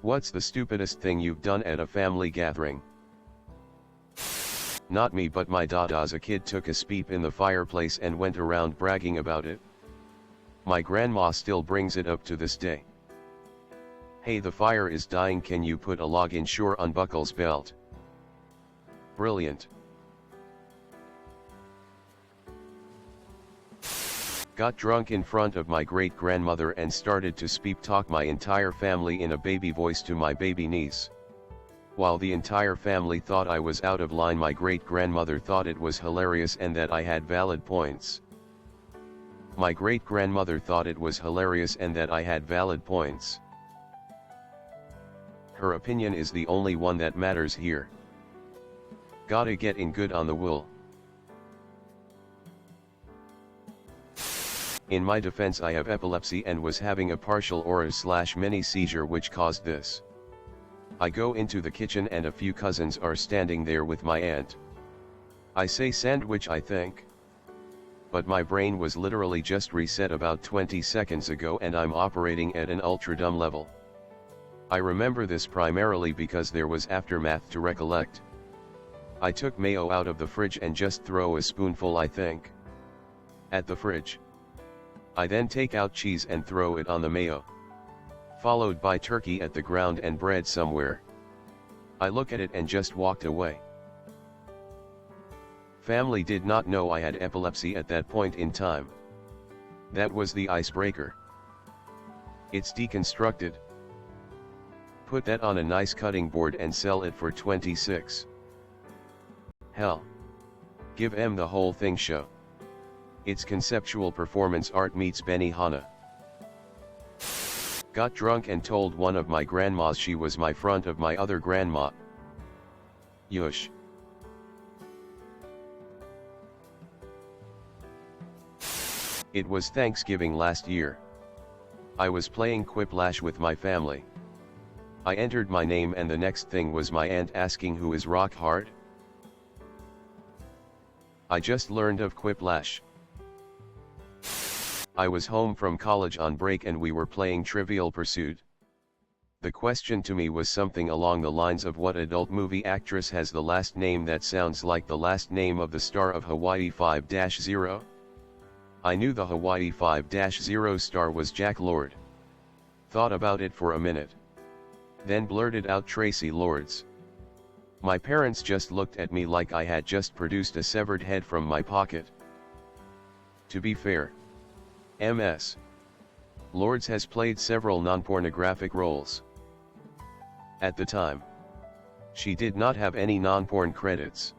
What's the stupidest thing you've done at a family gathering? Not me, but my dad as a kid took a peep in the fireplace and went around bragging about it. My grandma still brings it up to this day. Hey, the fire is dying, can you put a log in? Sure, unbuckles belt. Brilliant. Got drunk in front of my great-grandmother and started to speak talk my entire family in a baby voice to my baby niece. While the entire family thought I was out of line, my great-grandmother thought it was hilarious and that I had valid points. My great-grandmother thought it was hilarious and that I had valid points. Her opinion is the only one that matters here. Gotta get in good on the wool. In my defense, I have epilepsy and was having a partial or/mini seizure which caused this. I go into the kitchen and a few cousins are standing there with my aunt. I say sandwich, I think. But my brain was literally just reset about 20 seconds ago and I'm operating at an ultra-dumb level. I remember this primarily because there was aftermath to recollect. I took mayo out of the fridge and just throw a spoonful, I think, at the fridge. I then take out cheese and throw it on the mayo, followed by turkey at the ground and bread somewhere. I look at it and just walked away. Family did not know I had epilepsy at that point in time. That was the icebreaker. It's deconstructed. Put that on a nice cutting board and sell it for 26. Hell. Give em the whole thing show. It's conceptual performance art meets Benihana. Got drunk and told one of my grandmas she was my front of my other grandma. Yush. It was Thanksgiving last year. I was playing Quiplash with my family. I entered my name and the next thing was my aunt asking who is Rock Hard. I just learned of Quiplash. I was home from college on break and we were playing Trivial Pursuit. The question to me was something along the lines of what adult movie actress has the last name that sounds like the last name of the star of Hawaii 5-0? I knew the Hawaii 5-0 star was Jack Lord. Thought about it for a minute. Then blurted out Tracy Lords. My parents just looked at me like I had just produced a severed head from my pocket. To be fair, Ms. Lords has played several non-pornographic roles. At the time, she did not have any non-porn credits.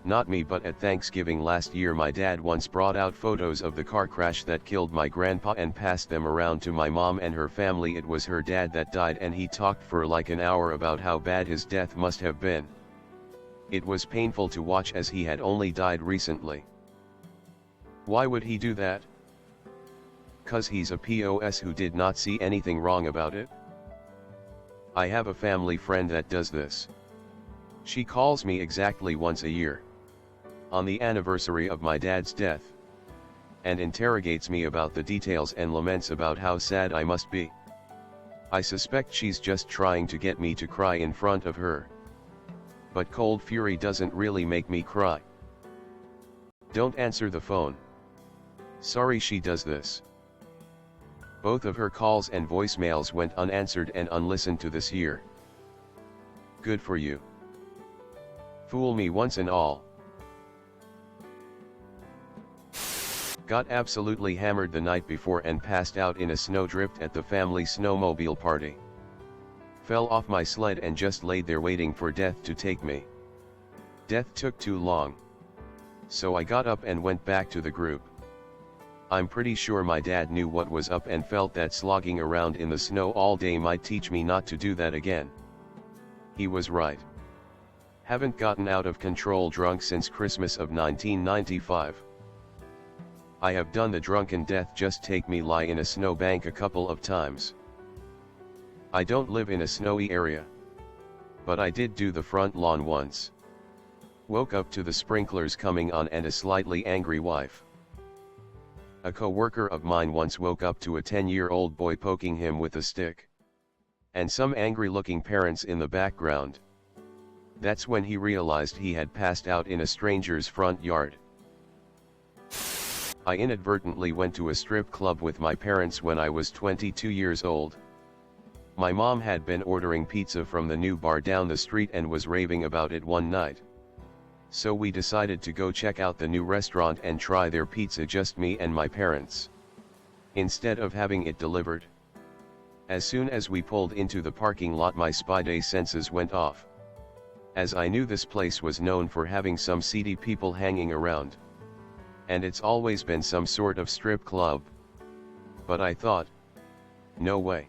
Not me, but at Thanksgiving last year my dad once brought out photos of the car crash that killed my grandpa and passed them around to my mom and her family. It was her dad that died and he talked for like an hour about how bad his death must have been. It was painful to watch as he had only died recently. Why would he do that? 'Cause he's a POS who did not see anything wrong about it? I have a family friend that does this. She calls me exactly once a year, on the anniversary of my dad's death, and interrogates me about the details and laments about how sad I must be. I suspect she's just trying to get me to cry in front of her. But cold fury doesn't really make me cry. Don't answer the phone. Sorry, she does this. Both of her calls and voicemails went unanswered and unlistened to this year. Good for you. Fool me once and all. Got absolutely hammered the night before and passed out in a snowdrift at the family snowmobile party. Fell off my sled and just laid there waiting for death to take me. Death took too long. So I got up and went back to the group. I'm pretty sure my dad knew what was up and felt that slogging around in the snow all day might teach me not to do that again. He was right. Haven't gotten out of control drunk since Christmas of 1995. I have done the drunken death just take me lie in a snowbank a couple of times. I don't live in a snowy area. But I did do the front lawn once. Woke up to the sprinklers coming on and a slightly angry wife. A co-worker of mine once woke up to a 10-year-old boy poking him with a stick. and some angry-looking parents in the background. That's when he realized he had passed out in a stranger's front yard. I inadvertently went to a strip club with my parents when I was 22 years old. My mom had been ordering pizza from the new bar down the street and was raving about it one night. So we decided to go check out the new restaurant and try their pizza, just me and my parents, instead of having it delivered. As soon as we pulled into the parking lot, my spidey senses went off, as I knew this place was known for having some seedy people hanging around. And it's always been some sort of strip club. But I thought, no way.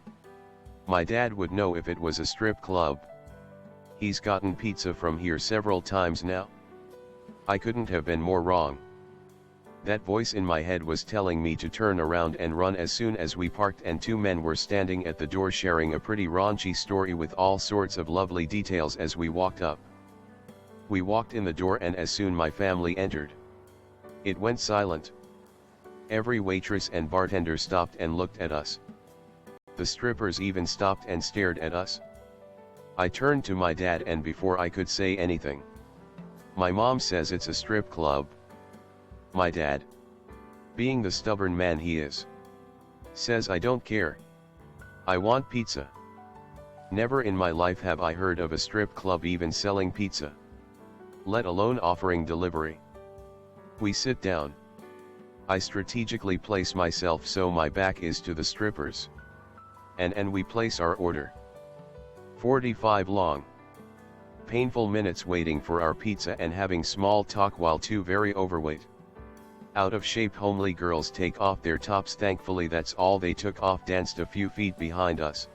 My dad would know if it was a strip club. He's gotten pizza from here several times now. I couldn't have been more wrong. That voice in my head was telling me to turn around and run as soon as we parked, and two men were standing at the door sharing a pretty raunchy story with all sorts of lovely details as we walked up. We walked in the door, and as soon my family entered, it went silent. Every waitress and bartender stopped and looked at us. The strippers even stopped and stared at us. I turned to my dad, and before I could say anything, my mom says it's a strip club. My dad, being the stubborn man he is, says, I don't care. I want pizza. Never in my life have I heard of a strip club even selling pizza, let alone offering delivery. We sit down. I strategically place myself so my back is to the strippers. And we place our order. 45 long, painful minutes waiting for our pizza and having small talk while two very overweight, out of shape homely girls take off their tops. Thankfully that's all they took off. Danced a few feet behind us.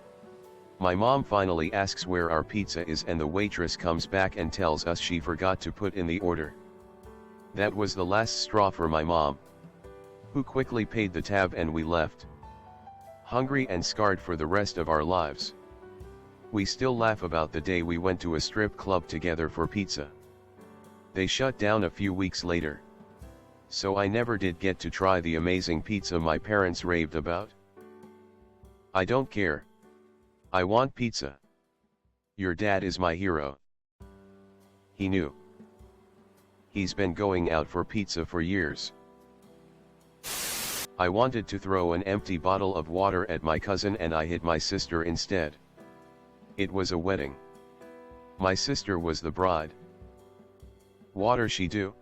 My mom finally asks where our pizza is, and the waitress comes back and tells us she forgot to put in the order. That was the last straw for my mom, who quickly paid the tab, and we left, hungry and scarred for the rest of our lives. We still laugh about the day we went to a strip club together for pizza. They shut down a few weeks later, so I never did get to try the amazing pizza my parents raved about. I don't care. I want pizza. Your dad is my hero. He knew. He's been going out for pizza for years. I wanted to throw an empty bottle of water at my cousin, and I hit my sister instead. It was a wedding. My sister was the bride. Water she do?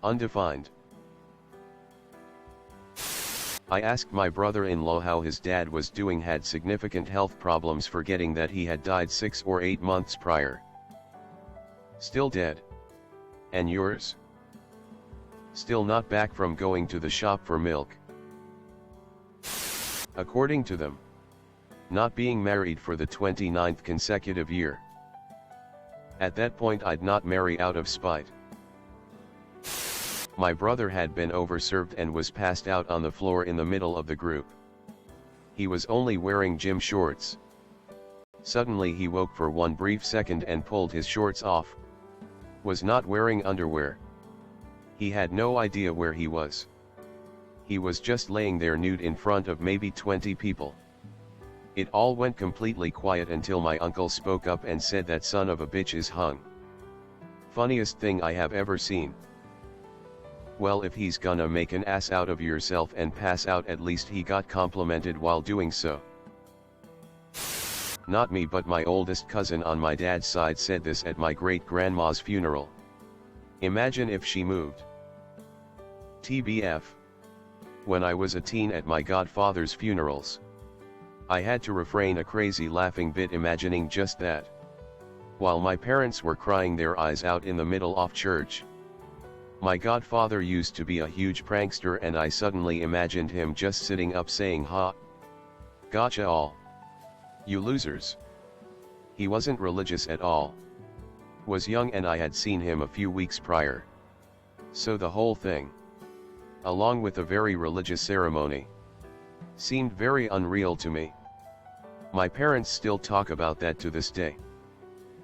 Undefined. I asked my brother-in-law how his dad was doing. Had significant health problems, forgetting that he had died 6 or 8 months prior. Still dead. And yours? Still not back from going to the shop for milk. According to them, not being married for the 29th consecutive year. At that point I'd not marry out of spite. My brother had been overserved and was passed out on the floor in the middle of the group. He was only wearing gym shorts. Suddenly he woke for one brief second and pulled his shorts off. Was not wearing underwear. He had no idea where he was. He was just laying there nude in front of maybe 20 people. It all went completely quiet until my uncle spoke up and said, that son of a bitch is hung. Funniest thing I have ever seen. Well, if he's gonna make an ass out of yourself and pass out, at least he got complimented while doing so. Not me, but my oldest cousin on my dad's side said this at my great-grandma's funeral. Imagine if she moved. TBF. When I was a teen at my godfather's funerals, I had to refrain a crazy laughing bit imagining just that. While my parents were crying their eyes out in the middle of church. My godfather used to be a huge prankster, and I suddenly imagined him just sitting up saying, "Ha! Gotcha all. You losers." He wasn't religious at all. Was young, and I had seen him a few weeks prior. So the whole thing, along with a very religious ceremony, seemed very unreal to me. My parents still talk about that to this day,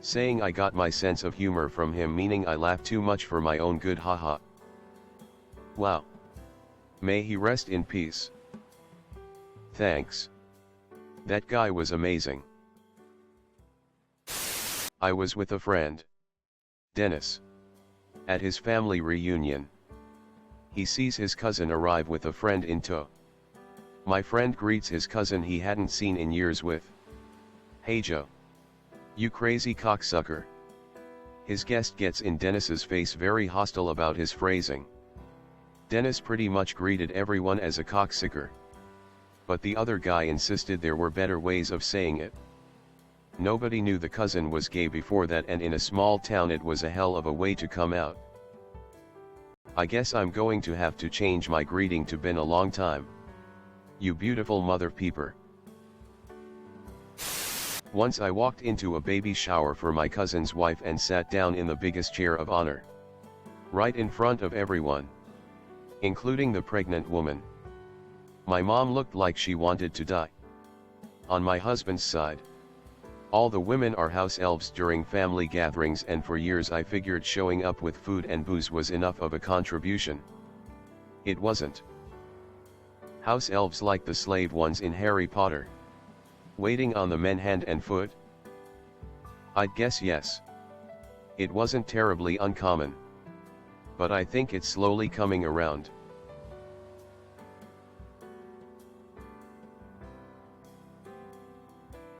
saying I got my sense of humor from him, meaning I laugh too much for my own good, haha. Wow. May he rest in peace. Thanks. That guy was amazing. I was with a friend, Dennis, at his family reunion. He sees his cousin arrive with a friend in tow. My friend greets his cousin he hadn't seen in years with, "Hey Joe. You crazy cocksucker." His guest gets in Dennis's face very hostile about his phrasing. Dennis pretty much greeted everyone as a cocksucker. But the other guy insisted there were better ways of saying it. Nobody knew the cousin was gay before that, and in a small town it was a hell of a way to come out. I guess I'm going to have to change my greeting to "been a long time. You beautiful mother peeper." Once I walked into a baby shower for my cousin's wife and sat down in the biggest chair of honor, right in front of everyone, including the pregnant woman. My mom looked like she wanted to die. On my husband's side, all the women are house elves during family gatherings, and for years I figured showing up with food and booze was enough of a contribution. It wasn't. House elves like the slave ones in Harry Potter, waiting on the men hand and foot? I'd guess yes. It wasn't terribly uncommon. But I think it's slowly coming around.